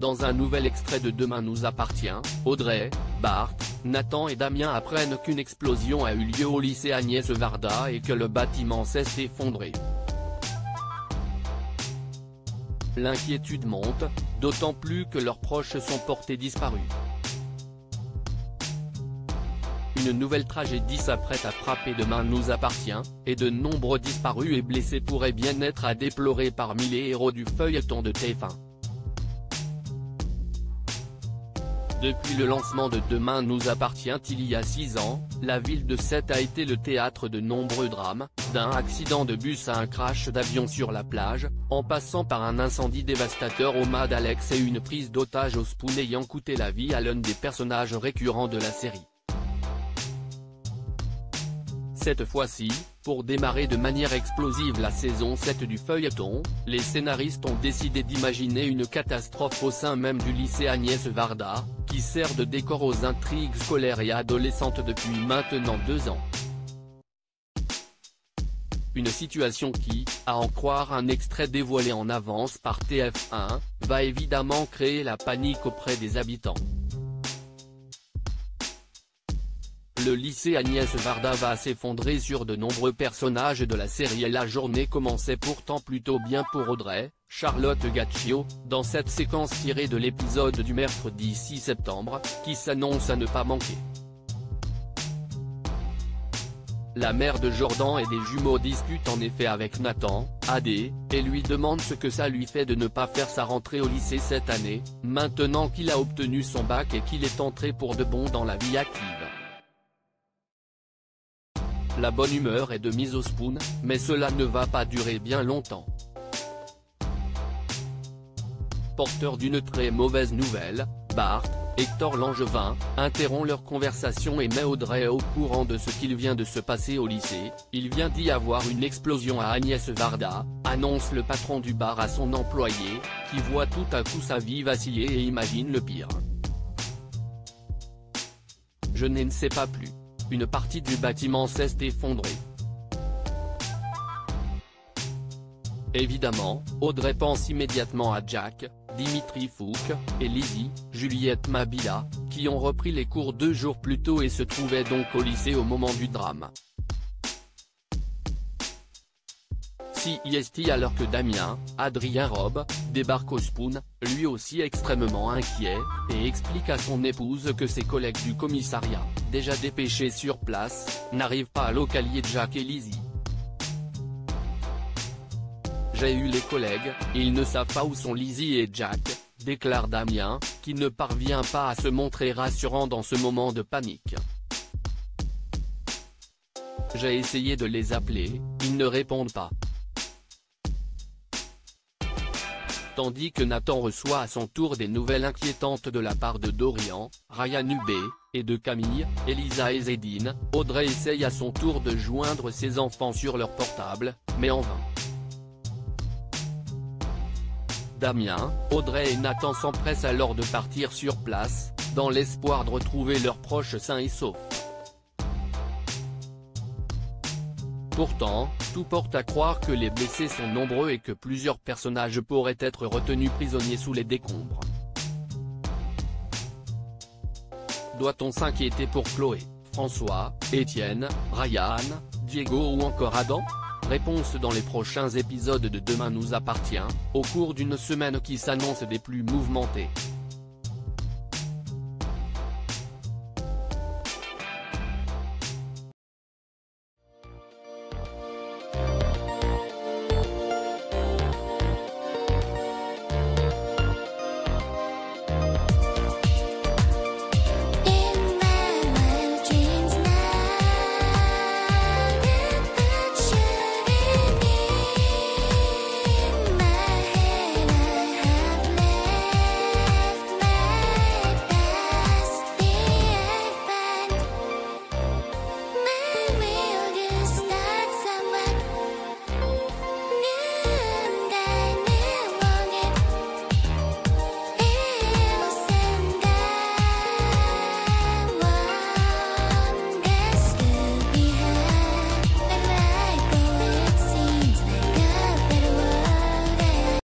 Dans un nouvel extrait de Demain nous appartient, Audrey, Bart, Nathan et Damien apprennent qu'une explosion a eu lieu au lycée Agnès Varda et que le bâtiment s'est effondré. L'inquiétude monte, d'autant plus que leurs proches sont portés disparus. Une nouvelle tragédie s'apprête à frapper Demain nous appartient, et de nombreux disparus et blessés pourraient bien être à déplorer parmi les héros du feuilleton de TF1. Depuis le lancement de Demain nous appartient il y a 6 ans, la ville de Sète a été le théâtre de nombreux drames, d'un accident de bus à un crash d'avion sur la plage, en passant par un incendie dévastateur au Mad Alex et une prise d'otage au Spoon ayant coûté la vie à l'un des personnages récurrents de la série. Cette fois-ci, pour démarrer de manière explosive la saison 7 du feuilleton, les scénaristes ont décidé d'imaginer une catastrophe au sein même du lycée Agnès Varda, qui sert de décor aux intrigues scolaires et adolescentes depuis maintenant 2 ans. Une situation qui, à en croire un extrait dévoilé en avance par TF1, va évidemment créer la panique auprès des habitants. Le lycée Agnès Varda va s'effondrer sur de nombreux personnages de la série et la journée commençait pourtant plutôt bien pour Audrey, Charlotte Gaccio, dans cette séquence tirée de l'épisode du mercredi 6 septembre, qui s'annonce à ne pas manquer. La mère de Jordan et des jumeaux discute en effet avec Nathan, AD, et lui demande ce que ça lui fait de ne pas faire sa rentrée au lycée cette année, maintenant qu'il a obtenu son bac et qu'il est entré pour de bon dans la vie active. La bonne humeur est de mise au Spoon, mais cela ne va pas durer bien longtemps. Porteur d'une très mauvaise nouvelle, Bart, Hector Langevin, interrompt leur conversation et met Audrey au courant de ce qu'il vient de se passer au lycée. Il vient d'y avoir une explosion à Agnès Varda, annonce le patron du bar à son employé, qui voit tout à coup sa vie vaciller et imagine le pire. Je ne sais pas plus. Une partie du bâtiment s'est effondrée. Évidemment, Audrey pense immédiatement à Jack, Dimitri Fouk, et Lizzie, Juliette Mabila, qui ont repris les cours 2 jours plus tôt et se trouvaient donc au lycée au moment du drame. CIST alors que Damien, Adrien Robe, débarque au Spoon, lui aussi extrêmement inquiet, et explique à son épouse que ses collègues du commissariat, déjà dépêchés sur place, n'arrivent pas à localiser Jack et Lizzie. J'ai eu les collègues, ils ne savent pas où sont Lizzie et Jack, déclare Damien, qui ne parvient pas à se montrer rassurant dans ce moment de panique. J'ai essayé de les appeler, ils ne répondent pas. Tandis que Nathan reçoit à son tour des nouvelles inquiétantes de la part de Dorian, Ryan Hubé, et de Camille, Elisa et Zedine, Audrey essaye à son tour de joindre ses enfants sur leur portable, mais en vain. Damien, Audrey et Nathan s'empressent alors de partir sur place, dans l'espoir de retrouver leurs proches sains et saufs. Pourtant, tout porte à croire que les blessés sont nombreux et que plusieurs personnages pourraient être retenus prisonniers sous les décombres. Doit-on s'inquiéter pour Chloé, François, Étienne, Ryan, Diego ou encore Adam? Réponse dans les prochains épisodes de Demain nous appartient, au cours d'une semaine qui s'annonce des plus mouvementées.